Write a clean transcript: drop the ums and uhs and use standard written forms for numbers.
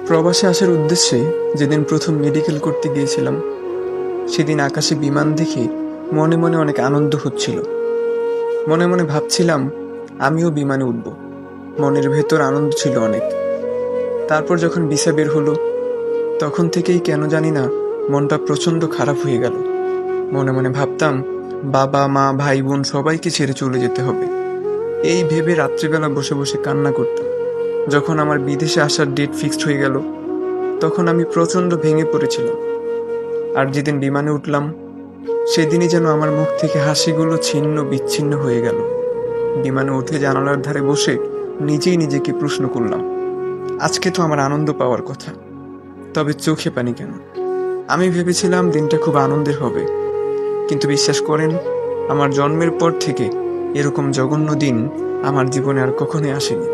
প্রবাসে আসার উদ্দেশ্যে যেদিন প্রথম মেডিকেল করতে গিয়েছিলাম, সেদিন আকাশে বিমান দেখে মনে মনে অনেক আনন্দ হচ্ছিল। মনে মনে ভাবছিলাম আমিও বিমানে উঠব। মনের ভেতর আনন্দ ছিল অনেক। তারপর যখন ভিসা বের হলো, তখন থেকেই কেন জানি না মনটা প্রচণ্ড খারাপ হয়ে গেল। মনে মনে ভাবতাম বাবা মা ভাই বোন সবাইকে ছেড়ে চলে যেতে হবে। এই ভেবে রাত্রিবেলা বসে বসে কান্না করতাম। যখন আমার বিদেশে আসার ডেট ফিক্সড হয়ে গেল, তখন আমি প্রচণ্ড ভেঙে পড়েছিলাম। আর যেদিন বিমানে উঠলাম, সেদিনই যেন আমার মুখ থেকে হাসিগুলো ছিন্ন বিচ্ছিন্ন হয়ে গেল। বিমানে উঠে জানালার ধারে বসে নিজেই নিজেকে প্রশ্ন করলাম, আজকে তো আমার আনন্দ পাওয়ার কথা, তবে চোখে পানি কেন? আমি ভেবেছিলাম দিনটা খুব আনন্দের হবে, কিন্তু বিশ্বাস করেন, আমার জন্মের পর থেকে এরকম জঘন্য দিন আমার জীবনে আর কখনোই আসেনি।